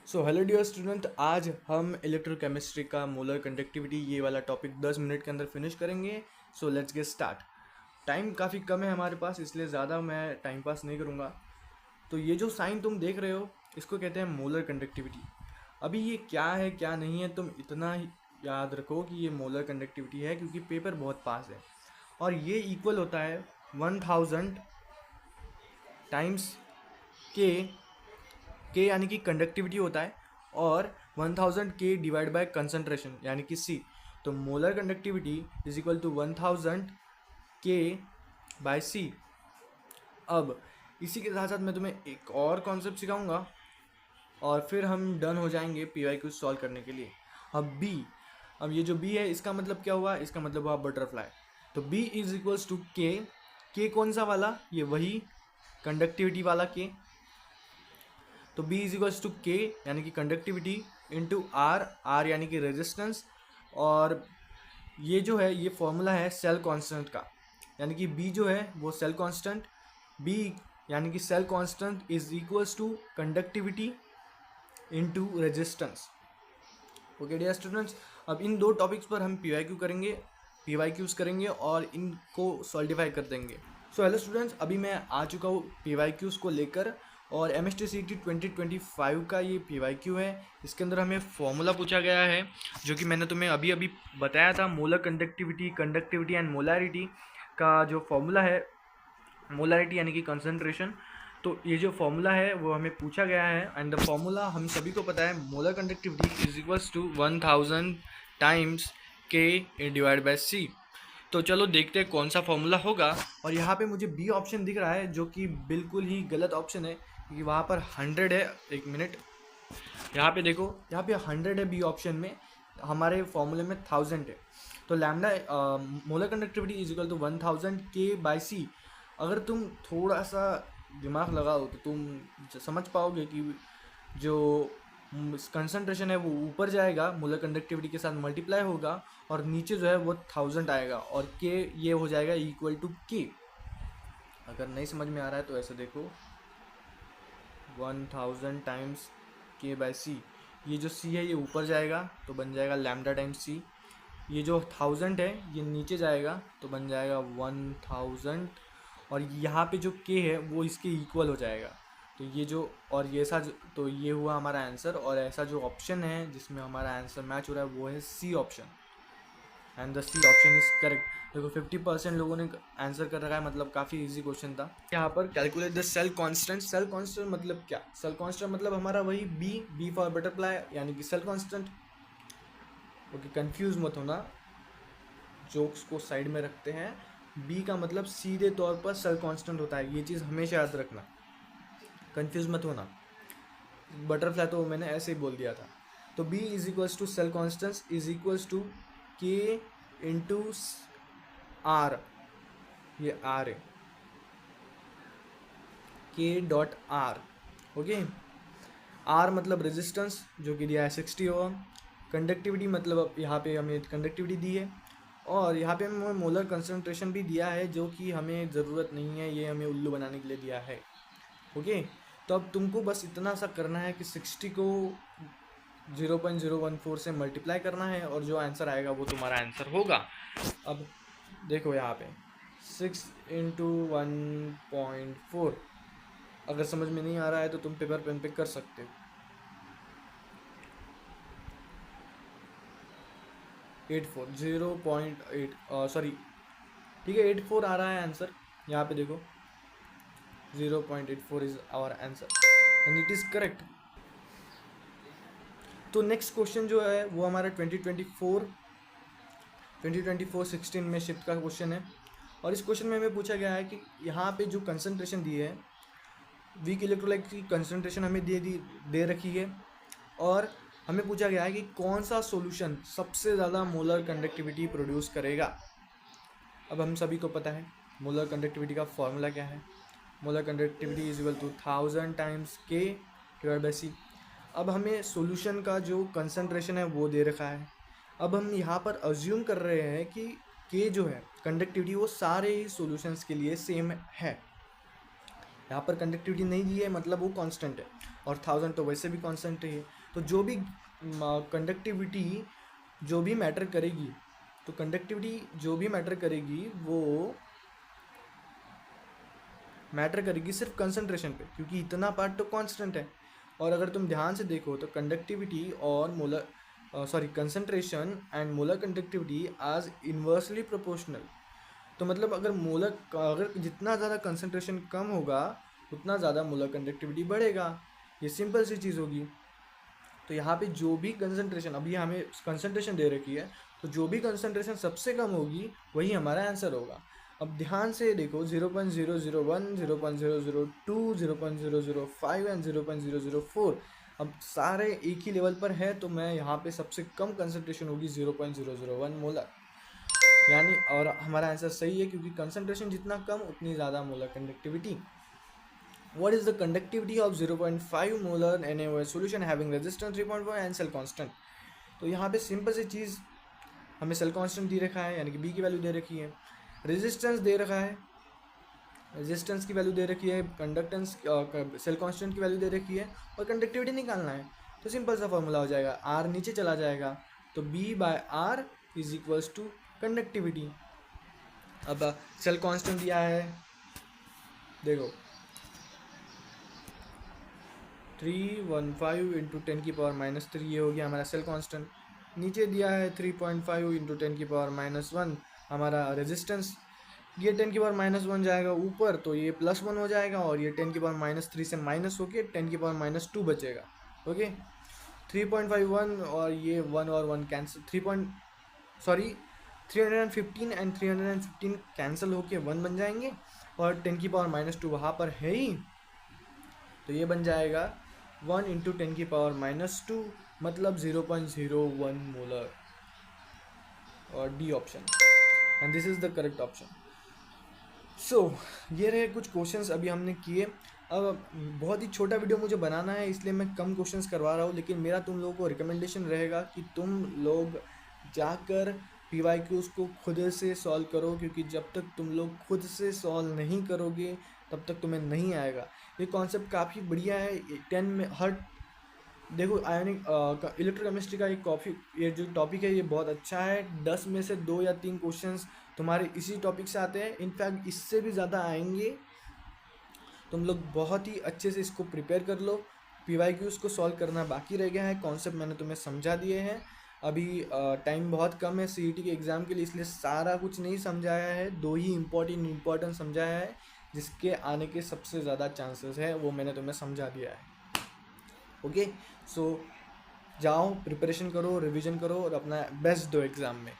So hello dear student, आज हम electrochemistry का मोलर कंडक्टिविटी ये वाला टॉपिक 10 मिनट के अंदर फिनिश करेंगे। So let's get start. Time काफ़ी कम है हमारे पास, इसलिए ज़्यादा मैं टाइम पास नहीं करूँगा। तो ये जो साइन तुम देख रहे हो इसको कहते हैं मोलर कंडक्टिविटी। अभी ये क्या है क्या नहीं है तुम इतना ही याद रखो कि ये मोलर कंडक्टिविटी है, क्योंकि पेपर बहुत पास है। और ये इक्वल होता है 1000 टाइम्स के यानी कि कंडक्टिविटी होता है, और 1000 के डिवाइड बाय कंसंट्रेशन यानी कि सी। तो molar conductivity is equal to 1000 K bye सी। अब इसी के साथ साथ मैं तुम्हें एक और कॉन्सेप्ट सिखाऊंगा और फिर हम डन हो जाएंगे PYQ सॉल्व करने के लिए। अब ये जो बी है इसका मतलब क्या हुआ, इसका मतलब हुआ बटरफ्लाई। तो बी इज इक्वल्स टू के कौन सा वाला, ये वही कंडक्टिविटी वाला के। तो B इज इक्वल्स टू के यानी कि कंडक्टिविटी इंटू आर यानी कि रेजिस्टेंस। और ये जो है ये फॉर्मूला है सेल कांस्टेंट का, यानी कि B जो है वो सेल कांस्टेंट, B यानी कि cell constant is equals to conductivity into resistance. Okay dear students, अब इन दो टॉपिक्स पर हम PYQs करेंगे और इनको सॉल्टिफाई कर देंगे। सो हेलो स्टूडेंट्स, अभी मैं आ चुका हूँ PYQs को लेकर, और MSTCT 2025 का ये PYQ है। इसके अंदर हमें फॉर्मूला पूछा गया है जो कि मैंने तुम्हें अभी अभी बताया था। मोलर कंडक्टिविटी एंड मोलैरिटी का जो फॉर्मूला है, मोलैरिटी यानी कि कंसंट्रेशन। तो ये जो फॉर्मूला है वो हमें पूछा गया है, एंड द फॉर्मूला हम सभी को पता है, molar conductivity is equals to 1000 times K divide by C. तो चलो देखते हैं कौन सा फॉर्मूला होगा। और यहाँ पे मुझे बी ऑप्शन दिख रहा है जो कि बिल्कुल ही गलत ऑप्शन है, क्योंकि वहाँ पर 100 है। एक मिनट, यहाँ पे देखो, यहाँ पे 100 है बी ऑप्शन में, हमारे फॉर्मूले में 1000 है। तो lambda molar conductivity is equal to 1000 के बाई सी। अगर तुम थोड़ा सा दिमाग लगाओ तो तुम समझ पाओगे कि जो कंसंट्रेशन है वो ऊपर जाएगा, मोलर कंडक्टिविटी के साथ मल्टीप्लाई होगा, और नीचे जो है वो 1000 आएगा, और के ये हो जाएगा इक्वल टू के। अगर नहीं समझ में आ रहा है तो ऐसे देखो, 1000 टाइम्स के बाय सी। ये जो सी है ये ऊपर जाएगा तो बन जाएगा लैम्डा टाइम्स सी। ये जो 1000 है ये नीचे जाएगा तो बन जाएगा 1000, और यहाँ पे जो के है वो इसके इक्वल हो जाएगा। तो ये जो और ये ऐसा तो ये हुआ हमारा आंसर, और ऐसा जो ऑप्शन है जिसमें हमारा आंसर मैच हो रहा है वो है C option, and the C option is correct. देखो 50% लोगों ने आंसर कर रखा है, मतलब काफ़ी इजी क्वेश्चन था। यहाँ पर calculate the cell constant. Cell constant मतलब क्या? सेल कांस्टेंट मतलब हमारा वही बी फॉर बटरफ्लाई यानी कि सेल कांस्टेंट। ओके, कंफ्यूज मत होना, जोक्स को साइड में रखते हैं। बी का मतलब सीधे तौर पर सेल कांस्टेंट होता है, ये चीज़ हमेशा याद रखना, कंफ्यूज मत होना। बटरफ्लाई तो मैंने ऐसे ही बोल दिया था। तो B is equals to cell constant is equals to K into R, ये आर है, K dot R. Okay, R मतलब रेजिस्टेंस जो कि दिया है 60 ओम। कंडक्टिविटी मतलब अब यहाँ पे हमें कंडक्टिविटी दी है, और यहाँ पे हमें मोलर कंसंट्रेशन भी दिया है जो कि हमें ज़रूरत नहीं है, ये हमें उल्लू बनाने के लिए दिया है। ओके, तो अब तुमको बस इतना सा करना है कि 60 को 0.014 से मल्टीप्लाई करना है, और जो आंसर आएगा वो तुम्हारा आंसर होगा। अब देखो यहाँ पे 6 इंटू 1.4, अगर समझ में नहीं आ रहा है तो तुम पेपर पेन पे कर सकते हो। 84 0.8 सॉरी, ठीक है 84 आ रहा है आंसर। यहाँ पे देखो 0.84 is our answer and it is correct. तो नेक्स्ट क्वेश्चन जो है वो हमारा 2024 16 में शिफ्ट का क्वेश्चन है, और इस क्वेश्चन में हमें पूछा गया है कि यहाँ पे जो कंसंट्रेशन दी है, वीक इलेक्ट्रोलाइट की कंसंट्रेशन हमें दे रखी है, और हमें पूछा गया है कि कौन सा सॉल्यूशन सबसे ज़्यादा मोलर कंडक्टिविटी प्रोड्यूस करेगा। अब हम सभी को पता है मोलर कंडक्टिविटी का फॉर्मूला क्या है। Molar conductivity is equal to 1000 times K divide by C. अब हमें सॉल्यूशन का जो कंसंट्रेशन है वो दे रखा है। अब हम यहाँ पर अज्यूम कर रहे हैं कि के जो है कंडक्टिविटी वो सारे ही सॉल्यूशंस के लिए सेम है। यहाँ पर कंडक्टिविटी नहीं दी है मतलब वो कांस्टेंट है, और 1000 तो वैसे भी कांस्टेंट है। तो जो भी कंडक्टिविटी जो भी मैटर करेगी, तो कंडक्टिविटी जो भी मैटर करेगी वो मैटर करेगी सिर्फ कंसंट्रेशन पे, क्योंकि इतना पार्ट तो कांस्टेंट है। और अगर तुम ध्यान से देखो तो कंडक्टिविटी और molar concentration and molar conductivity आज इन्वर्सली प्रोपोर्शनल। तो मतलब अगर जितना ज़्यादा कंसंट्रेशन कम होगा उतना ज़्यादा मोलर कंडक्टिविटी बढ़ेगा। ये सिंपल सी चीज़ होगी। तो यहाँ पे जो भी कंसंट्रेशन, अभी हमें कंसंट्रेशन दे रखी है, तो जो भी कंसंट्रेशन सबसे कम होगी वही हमारा आंसर होगा। अब ध्यान से देखो 0.001, 0.002, 0.005 एंड 0.004, अब सारे एक ही लेवल पर है, तो मैं यहाँ पे सबसे कम कंसंट्रेशन होगी 0.001 मोलर, यानी और हमारा आंसर सही है, क्योंकि कंसंट्रेशन जितना कम उतनी ज़्यादा molar conductivity. What is the conductivity of 0.5 molar NaOH solution having resistance 3.4 and cell constant? तो यहाँ पे सिंपल सी चीज़, हमें सेल कांस्टेंट दे रखा है, यानी कि बी की वैल्यू दे रखी है, रेजिस्टेंस दे रखा है, रेजिस्टेंस की वैल्यू दे रखी है, कंडक्टेंस सेल कांस्टेंट की वैल्यू दे रखी है, और कंडक्टिविटी निकालना है। तो सिंपल सा फॉर्मूला हो जाएगा, आर नीचे चला जाएगा, तो B by R is equals to conductivity. अब सेल कांस्टेंट दिया है, देखो 315 इंटू 10⁻³ ये हो गया हमारा सेल कांस्टेंट। नीचे दिया है 3.5 इंटू 10⁻⁻1 हमारा रेजिस्टेंस। ये 10⁻⁻1 जाएगा ऊपर, तो ये +1 हो जाएगा, और ये 10⁻³ से माइनस होके 10⁻² बचेगा। ओके, 3.51 और ये 1 और 1 कैंसिल, 315 एंड 315 कैंसिल होके 1 बन जाएंगे, और 10⁻² वहाँ पर है ही, तो ये बन जाएगा 1 इंटू 10⁻², मतलब 0.01 मोलर, और D option, and this is the correct option. So ये रहे कुछ क्वेश्चंस अभी हमने किए। अब बहुत ही छोटा वीडियो मुझे बनाना है, इसलिए मैं कम क्वेश्चंस करवा रहा हूँ, लेकिन मेरा तुम लोगों को रिकमेंडेशन रहेगा कि तुम लोग जाकर PYQs को खुद से सॉल्व करो, क्योंकि जब तक तुम लोग खुद से सॉल्व नहीं करोगे तब तक तुम्हें नहीं आएगा। ये कॉन्सेप्ट काफ़ी बढ़िया है। 10 में हर देखो आयोनिक इलेक्ट्रोकेमिस्ट्री का ये जो टॉपिक है ये बहुत अच्छा है। 10 में से 2 या 3 क्वेश्चंस तुम्हारे इसी टॉपिक से आते हैं, इनफैक्ट इससे भी ज़्यादा आएंगे। तुम लोग बहुत ही अच्छे से इसको प्रिपेयर कर लो। PYQs को सॉल्व करना बाकी रह गया है, कॉन्सेप्ट मैंने तुम्हें समझा दिए हैं। अभी टाइम बहुत कम है CET के एग्ज़ाम के लिए, इसलिए सारा कुछ नहीं समझाया है, 2 ही इम्पोर्टेंट समझाया है, जिसके आने के सबसे ज़्यादा चांसेस है, वो मैंने तुम्हें समझा दिया है। ओके, सो जाओ प्रिपरेशन करो, रिवीजन करो और अपना बेस्ट दो एग्ज़ाम में।